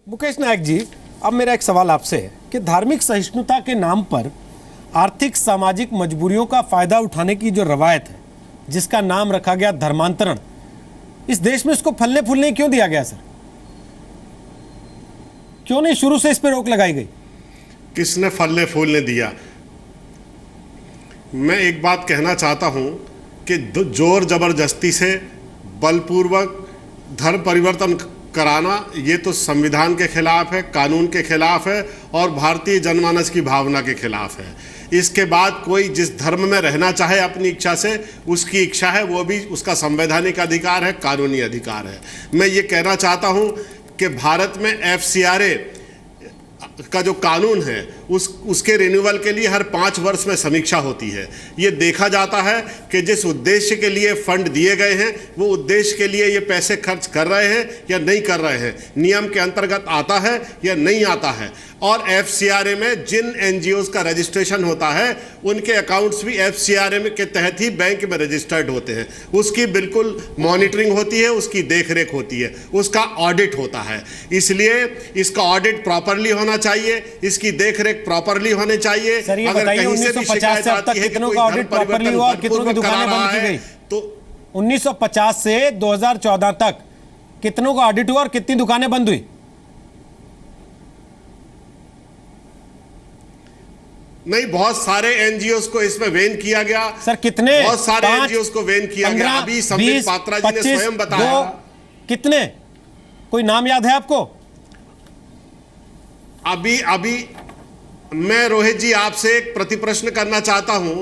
मुकेश नायक जी, अब मेरा एक सवाल आपसे है कि धार्मिक सहिष्णुता के नाम पर आर्थिक सामाजिक मजबूरियों का फायदा उठाने की जो रवायत है, जिसका नाम रखा गया धर्मांतरण, इस देश में इसको फलने फूलने क्यों दिया गया सर? क्यों नहीं शुरू से इस पर रोक लगाई गई? किसने फलने फूलने दिया? मैं एक बात कहना चाहता हूं कि जोर जबरदस्ती से बलपूर्वक धर्म परिवर्तन कराना ये तो संविधान के खिलाफ है, कानून के खिलाफ है और भारतीय जनमानस की भावना के खिलाफ है। इसके बाद कोई जिस धर्म में रहना चाहे अपनी इच्छा से, उसकी इच्छा है, वो भी उसका संवैधानिक अधिकार है, कानूनी अधिकार है। मैं ये कहना चाहता हूँ कि भारत में FCRA का जो कानून है उसके रिन्यूअल के लिए हर 5 वर्ष में समीक्षा होती है। ये देखा जाता है कि जिस उद्देश्य के लिए फंड दिए गए हैं वो उद्देश्य के लिए ये पैसे खर्च कर रहे हैं या नहीं कर रहे हैं, नियम के अंतर्गत आता है या नहीं आता है। और FCRA में जिन NGOs का रजिस्ट्रेशन होता है उनके अकाउंट्स भी FCRA में के तहत ही बैंक में रजिस्टर्ड होते हैं। उसकी बिल्कुल मॉनिटरिंग होती है, उसकी देखरेख होती है, उसका ऑडिट होता है। इसलिए इसका ऑडिट प्रॉपरली होना चाहिए, इसकी देखरेख प्रॉपरली होने चाहिए। सर ये बताइए 1950 से अब तक कितनों का ऑडिट प्रॉपरली हुआ और कितनों की दुकानें बंद की गई? तो 1950 से 2014 तक कितनों का ऑडिट हुआ और कितनी दुकानें बंद हुई? नहीं, बहुत सारे NGOs को इसमें वेन किया गया। सर कितने? बहुत सारे NGOs को वेन किया गया। अभी संबित पात्रा जी ने स्वयं बताया। कितने? कोई नाम याद है आपको? अभी मैं रोहित जी आपसे एक प्रतिप्रश्न करना चाहता हूं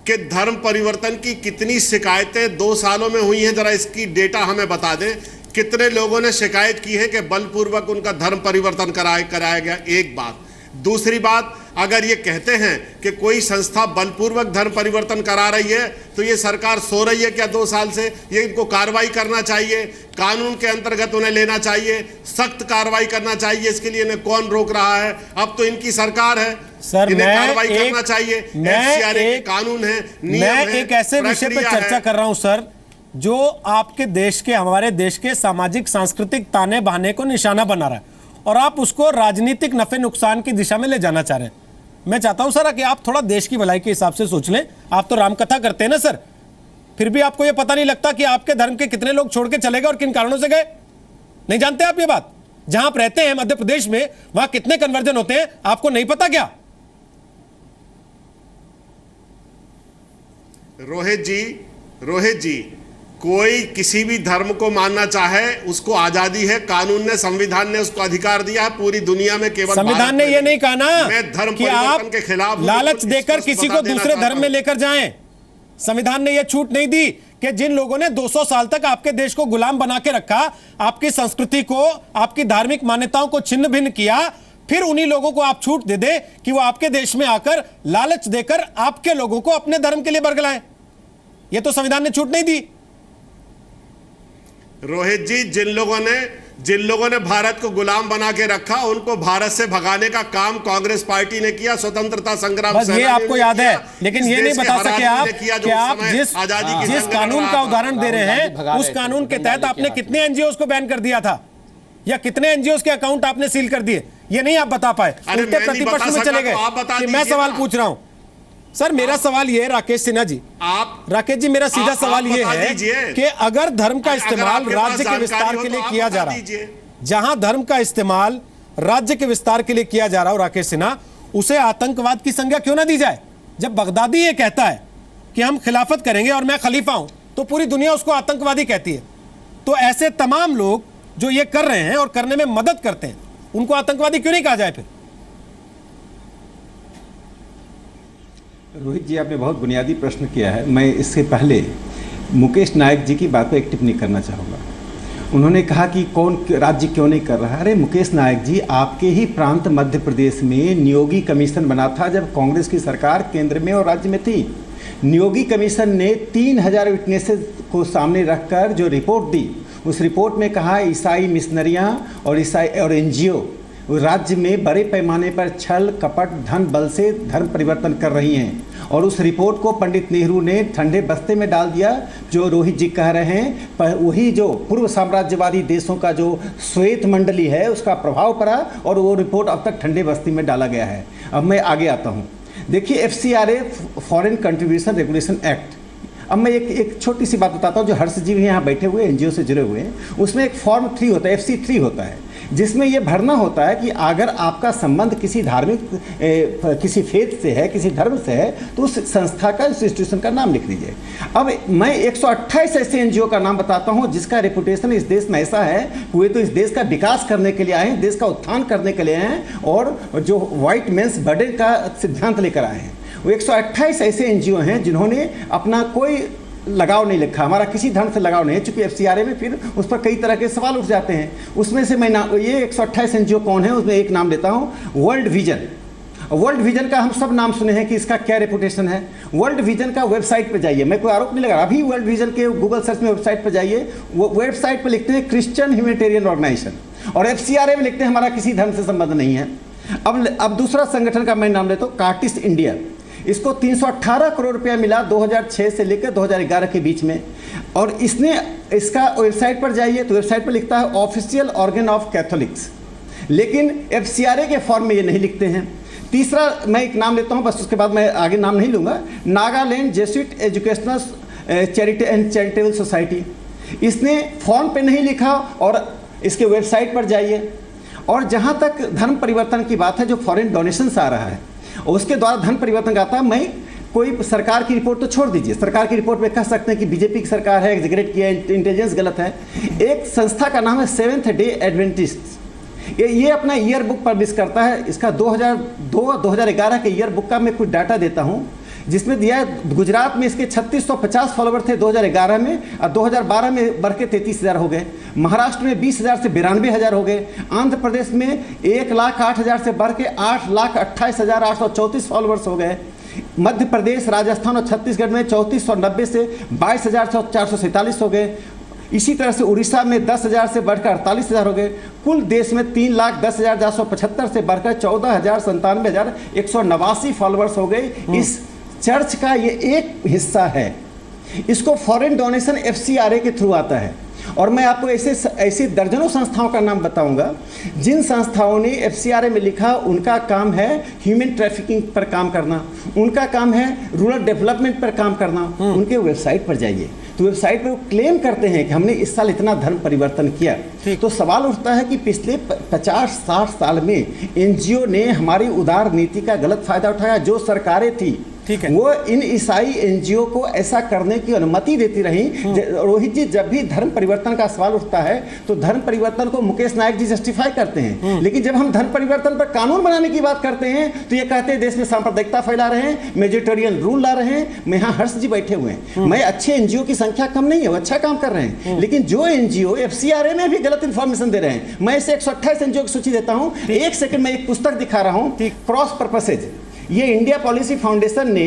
कि धर्म परिवर्तन की कितनी शिकायतें 2 सालों में हुई हैं, जरा इसकी डेटा हमें बता दें। कितने लोगों ने शिकायत की है कि बलपूर्वक उनका धर्म परिवर्तन कराया गया? एक बात। दूसरी बात, अगर ये कहते हैं कि कोई संस्था बलपूर्वक धर्म परिवर्तन करा रही है तो ये सरकार सो रही है क्या 2 साल से? ये इनको कार्रवाई करना चाहिए, कानून के अंतर्गत उन्हें लेना चाहिए, सख्त कार्रवाई करना चाहिए। इसके लिए इन्हें कौन रोक रहा है? अब तो इनकी सरकार है सर, इन्हें कार्रवाई करना चाहिए। FCRA के कानून है, नियम है, मैं एक ऐसे विषय पर चर्चा कर रहा हूं सर जो आपके देश के, हमारे देश के सामाजिक सांस्कृतिक ताने बाने को निशाना बना रहा है और आप उसको राजनीतिक नफे नुकसान की दिशा में ले जाना चाह रहे हैं। मैं चाहता हूं सर कि आप थोड़ा देश की भलाई के हिसाब से सोच लें। आप तो रामकथा करते हैं ना सर, फिर भी आपको यह पता नहीं लगता कि आपके धर्म के कितने लोग छोड़ के चले गए और किन कारणों से गए? नहीं जानते आप ये बात? जहां आप रहते हैं मध्य प्रदेश में, वहां कितने कन्वर्जन होते हैं, आपको नहीं पता क्या? रोहित जी, कोई किसी भी धर्म को मानना चाहे उसको आजादी है। कानून ने, संविधान ने उसको अधिकार दिया है। पूरी दुनिया में केवल संविधान ने यह नहीं कहा ना मैं धर्म कि परिवर्तन आप के खिलाफ लालच देकर किसी को दूसरे धर्म में लेकर जाएं। संविधान ने यह छूट नहीं दी कि जिन लोगों ने 200 साल तक आपके देश को गुलाम बना के रखा, आपकी संस्कृति को, आपकी धार्मिक मान्यताओं को छिन्न भिन्न किया, फिर उन्हीं लोगों को आप छूट दे दे कि वो आपके देश में आकर लालच देकर आपके लोगों को अपने धर्म के लिए बरगलाएं। यह तो संविधान ने छूट नहीं दी। रोहित जी, जिन लोगों ने भारत को गुलाम बना के रखा उनको भारत से भगाने का काम कांग्रेस पार्टी ने किया, स्वतंत्रता संग्राम बस ये आपको याद है, लेकिन ये नहीं बता सके आप कि आप जिस कानून का उदाहरण दे रहे हैं उस कानून के तहत आपने कितने NGOs को बैन कर दिया था या कितने NGOs के अकाउंट आपने सील कर दिए? ये नहीं आप बता पाए, उल्टे प्रतिपक्ष में चले गए। मैं सवाल पूछ रहा हूं सर, मेरा सवाल ये है राकेश सिन्हा जी, राकेश जी, मेरा सीधा सवाल ये है कि अगर धर्म का इस्तेमाल राज्य के विस्तार के लिए किया जा रहा है, जहां धर्म का इस्तेमाल राज्य के विस्तार के लिए किया जा रहा हो राकेश सिन्हा, उसे आतंकवाद की संज्ञा क्यों ना दी जाए? जब बगदादी ये कहता है कि हम खिलाफत करेंगे और मैं खलीफा हूं, तो पूरी दुनिया उसको आतंकवादी कहती है। तो ऐसे तमाम लोग जो ये कर रहे हैं और करने में मदद करते हैं, उनको आतंकवादी क्यों नहीं कहा जाए फिर? रोहित जी, आपने बहुत बुनियादी प्रश्न किया है। मैं इससे पहले मुकेश नायक जी की बात पर एक टिप्पणी करना चाहूँगा। उन्होंने कहा कि कौन राज्य क्यों नहीं कर रहा है। अरे मुकेश नायक जी, आपके ही प्रांत मध्य प्रदेश में नियोगी कमीशन बना था जब कांग्रेस की सरकार केंद्र में और राज्य में थी। नियोगी कमीशन ने 3000 विटनेसेस को सामने रखकर जो रिपोर्ट दी, उस रिपोर्ट में कहा ईसाई मिशनरियाँ और NGO राज्य में बड़े पैमाने पर छल कपट धन बल से धर्म परिवर्तन कर रही हैं। और उस रिपोर्ट को पंडित नेहरू ने ठंडे बस्ते में डाल दिया। जो रोहित जी कह रहे हैं, पर वही जो पूर्व साम्राज्यवादी देशों का जो श्वेत मंडली है उसका प्रभाव पड़ा और वो रिपोर्ट अब तक ठंडे बस्ती में डाला गया है। अब मैं आगे आता हूँ। देखिए FCRA foreign contribution regulation act. अब मैं एक छोटी सी बात बताता हूँ। जो हर्ष जी भी यहाँ बैठे हुए NGO से जुड़े हुए हैं, उसमें एक फॉर्म 3 होता है, FC3 होता है, जिसमें ये भरना होता है कि अगर आपका संबंध किसी धार्मिक किसी फेथ से है, किसी धर्म से है, तो उस संस्था का, उस इंस्टीट्यूशन का नाम लिख दीजिए। अब मैं 128 ऐसे NGO का नाम बताता हूँ जिसका रेपुटेशन इस देश में ऐसा है, वे तो इस देश का विकास करने के लिए आए हैं, देश का उत्थान करने के लिए हैं और जो व्हाइट मेंस बर्डन का सिद्धांत लेकर आए हैं। वो 128 ऐसे NGO हैं जिन्होंने अपना कोई लगाव नहीं लिखा, हमारा किसी धर्म से लगाव नहीं है, चूंकि FCRA में फिर उस पर कई तरह के सवाल उठ जाते हैं। उसमें से मैं ये 128 NGO कौन है, उसमें एक नाम लेता हूँ, वर्ल्ड विजन। वर्ल्ड विजन का हम सब नाम सुने हैं कि इसका क्या रेपुटेशन है। वर्ल्ड विजन का वेबसाइट पर जाइए, मैं कोई आरोप नहीं लगा रहा, अभी वर्ल्ड विजन के गूगल सर्च में वेबसाइट पर जाइए, वो वेबसाइट पर लिखते हैं क्रिश्चियन ह्यूमैनिटेरियन ऑर्गेनाइजेशन, और FCRA में लिखते हैं हमारा किसी धर्म से संबंध नहीं है। अब दूसरा संगठन का मैं नाम लेता हूँ, कार्टिस्ट इंडिया। इसको 318 करोड़ रुपया मिला 2006 से लेकर 2011 के बीच में, और इसका वेबसाइट पर जाइए तो वेबसाइट पर लिखता है ऑफिशियल ऑर्गन ऑफ कैथोलिक्स, लेकिन FCRA के फॉर्म में ये नहीं लिखते हैं। तीसरा मैं एक नाम लेता हूँ, बस उसके बाद मैं आगे नाम नहीं लूँगा, Nagaland Jesuit educational charitable society. इसने फॉर्म पे नहीं लिखा और इसके वेबसाइट पर जाइए। और जहाँ तक धर्म परिवर्तन की बात है, जो फॉरेन डोनेशंस आ रहा है उसके द्वारा धन परिवर्तन आता है। मैं कोई सरकार की रिपोर्ट तो छोड़ दीजिए, सरकार की रिपोर्ट में कह सकते हैं कि बीजेपी की सरकार है, एग्जीक्यूटिव किया, इंटेलिजेंस गलत है। एक संस्था का नाम है सेवेंथ डे एडवेंटिस्ट, ये अपना ईयर बुक पब्लिश करता है। इसका 2002-2011 के ईयर बुक का मैं कुछ डाटा देता हूँ, जिसमें दिया है गुजरात में इसके 3650 फॉलोवर थे 2011 में, और 2012 में बढ़ के 33,000 हो गए। महाराष्ट्र में 20,000 से 92,000 हो गए। आंध्र प्रदेश में 1,08,000 से बढ़ के 8,28,834 फॉलोवर्स हो गए। मध्य प्रदेश, राजस्थान और छत्तीसगढ़ में 3490 से 22,447 हो गए। इसी तरह से उड़ीसा में 10,000 से बढ़कर 48,000 हो गए। कुल देश में 3,10,475 से बढ़कर 14,97,189 फॉलोवर्स हो गए। इस चर्च का ये एक हिस्सा है। इसको फॉरेन डोनेशन FCRA के थ्रू आता है। और मैं आपको ऐसे दर्जनों संस्थाओं का नाम बताऊंगा जिन संस्थाओं ने FCRA में लिखा उनका काम है ह्यूमन ट्रैफिकिंग पर काम करना, उनका काम है रूरल डेवलपमेंट पर काम करना। उनके वेबसाइट पर जाइए तो वेबसाइट पर वो क्लेम करते हैं कि हमने इस साल इतना धर्म परिवर्तन किया। तो सवाल उठता है कि पिछले 50-60 साल में NGO ने हमारी उदार नीति का गलत फायदा उठाया। जो सरकारें थी वो इन ईसाई NGO को ऐसा करने की अनुमति देती रही। रोहित जी, जब भी धर्म परिवर्तन का सवाल उठता है तो धर्म परिवर्तन को मुकेश नायक जी जस्टिफाई करते हैं, लेकिन जब हम धर्म परिवर्तन पर कानून बनाने की बात करते हैं तो ये कहते हैं देश में सांप्रदायिकता फैला रहे हैं, मेजोरिटेरियन रूल ला रहे हैं। मैं यहाँ हर्ष जी बैठे हुए हैं, मैं अच्छे NGO की संख्या कम नहीं है, वो अच्छा काम कर रहे हैं, लेकिन जो NGO FCRA में भी गलत इंफॉर्मेशन दे रहे हैं, मैं इसे 128 NGO की सूची देता हूँ। एक सेकंड में एक पुस्तक दिखा रहा हूँ, क्रॉस पर्पसेज, ये इंडिया पॉलिसी फाउंडेशन ने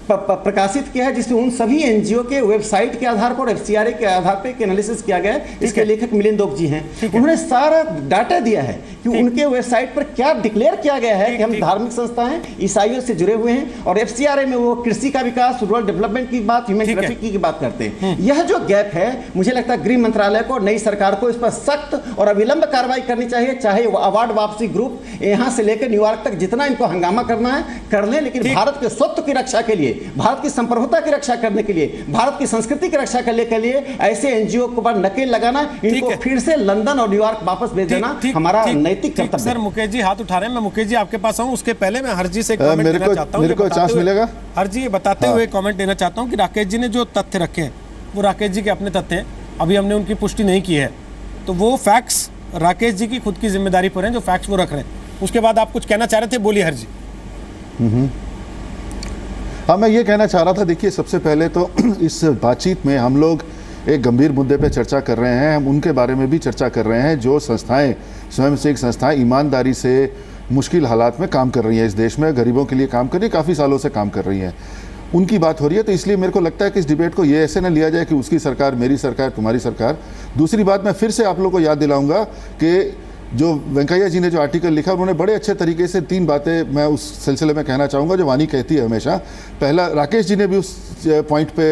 प्रकाशित किया है, जिसमें उन सभी NGO के वेबसाइट के आधार पर FCRA के आधार पर एनालिसिस किया गया है। इसके लेखक मिलिंद ओक जी हैं। उन्होंने सारा डाटा दिया है कि उनके वेबसाइट पर क्या डिक्लेयर किया गया है कि हम धार्मिक संस्था हैं, ईसाइयों से जुड़े हुए हैं, और FCRA में वो कृषि का विकास, रूरल डेवलपमेंट की बात, ह्यूमन ट्रैफिकिंग की बात करते हैं। यह जो गैप है, मुझे लगता है गृह मंत्रालय को, नई सरकार को इस पर सख्त और अविलंब कार्रवाई करनी चाहिए। चाहे वो अवार्ड वापसी ग्रुप यहाँ से लेकर न्यूयॉर्क तक जितना इनको हंगामा करना है कर लें, लेकिन भारत के स्वत्व की रक्षा के लिए, भारत की संप्रभुता की रक्षा करने के लिए, भारत की संस्कृति की रक्षा करने के लिए ऐसे NGO को पर नकेल लगाना, इनको फिर से लंदन और न्यूयॉर्क वापस भेज देना हमारा नैतिक कर्तव्य। सर, मुकेश जी हाथ उठा रहे हैं, मैं मुकेश जी आपके पास आऊं, उसके पहले मैं हर जी से कमेंट देना चाहता हूं। मेरे को चांस मिलेगा हर जी, ये बताते हुए कमेंट देना चाहता हूं कि राकेश जी ने जो तथ्य रखे हैं वो राकेश जी के अपने तथ्य हैं, अभी हमने उनकी पुष्टि नहीं की है, तो वो फैक्ट्स राकेश जी की खुद की जिम्मेदारी पर हैं, जो फैक्ट्स वो रख रहे हैं। उसके बाद आप कुछ कहना चाह रहे थे, बोलिए हर जी। हाँ, मैं ये कहना चाह रहा था, देखिए सबसे पहले तो इस बातचीत में हम लोग एक गंभीर मुद्दे पे चर्चा कर रहे हैं। हम उनके बारे में भी चर्चा कर रहे हैं जो संस्थाएं, स्वयंसेवी संस्थाएं ईमानदारी से मुश्किल हालात में काम कर रही हैं, इस देश में गरीबों के लिए काम कर रही है, काफ़ी सालों से काम कर रही हैं, उनकी बात हो रही है। तो इसलिए मेरे को लगता है कि इस डिबेट को ये ऐसे ना लिया जाए कि उसकी सरकार, मेरी सरकार, तुम्हारी सरकार। दूसरी बात, मैं फिर से आप लोगों को याद दिलाऊंगा कि जो वेंकैया जी ने जो आर्टिकल लिखा, उन्होंने बड़े अच्छे तरीके से 3 बातें मैं उस सिलसिले में कहना चाहूँगा जो वानी कहती है हमेशा। पहला, राकेश जी ने भी उस पॉइंट पे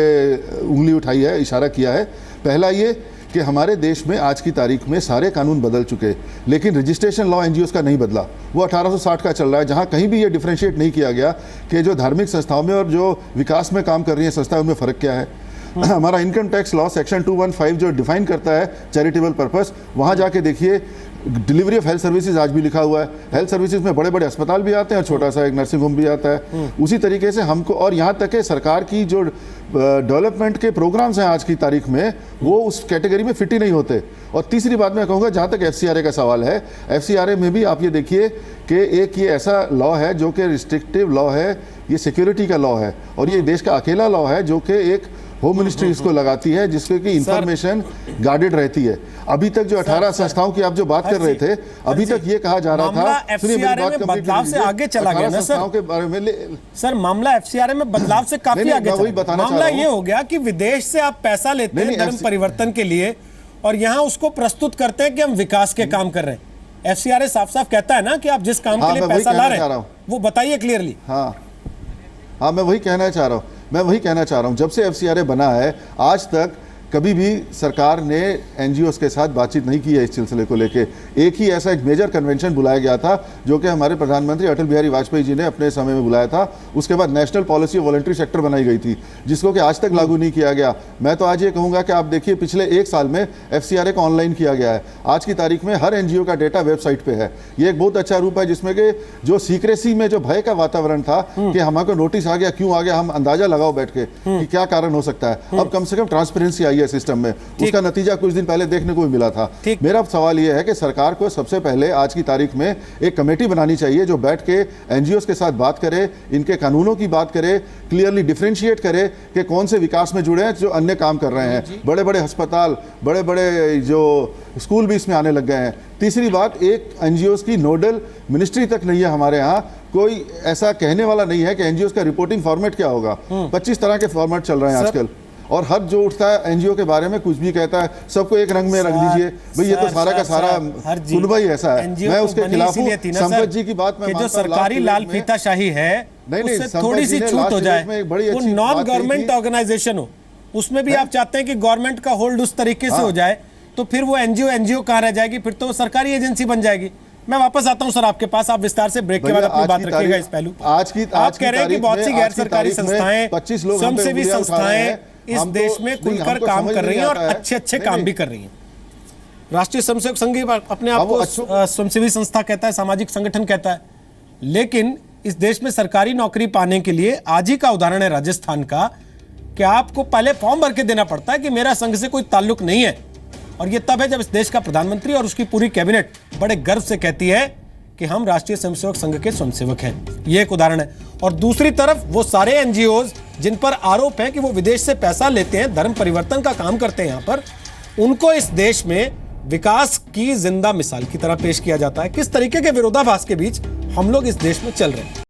उंगली उठाई है, इशारा किया है। पहला ये कि हमारे देश में आज की तारीख में सारे कानून बदल चुके, लेकिन रजिस्ट्रेशन लॉ एनजीओज का नहीं बदला। वो 1860 का चल रहा है, जहाँ कहीं भी ये डिफ्रेंशिएट नहीं किया गया कि जो धार्मिक संस्थाओं में और जो विकास में काम कर रही हैं संस्थाएं, उनमें फ़र्क क्या है। हमारा इनकम टैक्स लॉ सेक्शन 215 जो डिफाइन करता है चैरिटेबल पर्पस, वहाँ जाके देखिए डिलीवरी ऑफ हेल्थ सर्विसेज आज भी लिखा हुआ है। हेल्थ सर्विसेज में बड़े बड़े अस्पताल भी आते हैं और छोटा सा एक नर्सिंग होम भी आता है। उसी तरीके से हमको, और यहाँ तक कि सरकार की जो डेवलपमेंट के प्रोग्राम्स हैं आज की तारीख में, वो उस कैटेगरी में फिट ही नहीं होते। और तीसरी बात मैं कहूँगा, जहाँ तक FCRA का सवाल है, FCRA में भी आप ये देखिए कि एक ये ऐसा लॉ है जो कि रिस्ट्रिक्टिव लॉ है, ये सिक्योरिटी का लॉ है, और ये देश का अकेला लॉ है जो कि एक होम मिनिस्ट्री इसको लगाती है, जिसके की इंफॉर्मेशन गार्डेड रहती है। अभी तक जो 18 संस्थाओं की आप जो बात कर रहे थे, अभी तक ये कहा जा रहा था, सुनिए मेरी बात कंप्लीट बदलाव से आगे चला गया ना सर के बारे में सर, मामला FCRA में बदलाव से काफी आगे चला। मामला ये हो गया कि विदेश से आप पैसा लेते हैं धर्म परिवर्तन के लिए, और यहाँ उसको प्रस्तुत करते हैं कि हम विकास के काम कर रहे हैं। FCRA साफ साफ कहता है ना कि आप जिस काम के लिए पैसा ला रहे हैं वो बताइए क्लियरली। हाँ, मैं वही कहना चाह रहा हूँ। जब से FCRA बना है आज तक कभी भी सरकार ने एनजीओस के साथ बातचीत नहीं की है इस सिलसिले को लेके। एक ही ऐसा एक मेजर कन्वेंशन बुलाया गया था जो कि हमारे प्रधानमंत्री अटल बिहारी वाजपेयी जी ने अपने समय में बुलाया था। उसके बाद national policy of voluntary sector बनाई गई थी, जिसको कि आज तक लागू नहीं किया गया। मैं तो आज ये कहूँगा कि आप देखिए पिछले 1 साल में FCRA को ऑनलाइन किया गया है। आज की तारीख में हर एनजीओ का डेटा वेबसाइट पे है। ये एक बहुत अच्छा रूप है जिसमें कि जो सीक्रेसी में जो भय का वातावरण था कि हमको नोटिस आ गया, क्यों आ गया, हम अंदाजा लगाओ बैठ के कि क्या कारण हो सकता है। अब कम से कम ट्रांसपेरेंसी आई है सिस्टम में। उसका नतीजा कुछ दिन पहले देखने को भी मिला था। मेरा सवाल यह है कि सरकार को सबसे पहले आज की तारीख में एक कमेटी बनानी चाहिए जो बैठ के एनजीओस के साथ बात करे, इनके कानूनों की बात करे, क्लियरली डिफरेंशिएट करे कि कौन से विकास में जुड़े हैं, जो अन्य काम कर रहे हैं। बड़े बड़े अस्पताल, बड़े बड़े जो स्कूल भी इसमें आने लग गए हैं। तीसरी बात, एक एनजीओस की नोडल मिनिस्ट्री तक नहीं है हमारे यहाँ। कोई ऐसा कहने वाला नहीं है कि एनजीओस का रिपोर्टिंग फॉर्मेट क्या होगा। 25 तरह के फॉर्मेट चल रहे हैं आजकल, और हर जो उठता है एनजीओ के बारे में कुछ भी कहता है, सबको एक रंग में रख दीजिए। भाई ये तो सारा का सारा सुनवा ही ऐसा है। मैं उसके खिलाफ हूँ। संपत जी की बात में जो सरकारी लाल फीताशाही है, उससे थोड़ी सी छूट हो जाए, वो नॉन गवर्नमेंट ऑर्गेनाइजेशन हो, उसमें भी आप चाहते हैं कि गवर्नमेंट का होल्ड उस तरीके से हो जाए, तो फिर वो एनजीओ कहाँ रह जाएगी, फिर तो सरकारी एजेंसी बन जाएगी। मैं वापस आता हूं सर आपके पास, आप विस्तार से ब्रेक के बाद अपनी बात रखिएगा इस पहलू। आप कह रहे हैं कि बहुत सी गैर सरकारी संस्थाएं, स्वयंसेवी संस्थाएं इस देश में खुलकर काम कर रही हैं और अच्छे काम भी कर रही हैं। राष्ट्रीय स्वयंसेवक संघ अपने आप को स्वयंसेवी संस्था कहता है, सामाजिक संगठन कहता है, लेकिन इस देश में सरकारी नौकरी पाने के लिए आज ही का उदाहरण है राजस्थान का कि आपको पहले फॉर्म भर के देना पड़ता है कि मेरा संघ से कोई ताल्लुक नहीं है। और ये तब है जब इस देश का प्रधानमंत्री और उसकी पूरी कैबिनेट बड़े गर्व से कहती है कि हम राष्ट्रीय स्वयंसेवक संघ के स्वयंसेवक हैं। ये एक उदाहरण है। और दूसरी तरफ वो सारे एनजीओज जिन पर आरोप है कि वो विदेश से पैसा लेते हैं, धर्म परिवर्तन का काम करते हैं यहां पर, उनको इस देश में विकास की जिंदा मिसाल की तरह पेश किया जाता है। किस तरीके के विरोधाभास के बीच हम लोग इस देश में चल रहे हैं।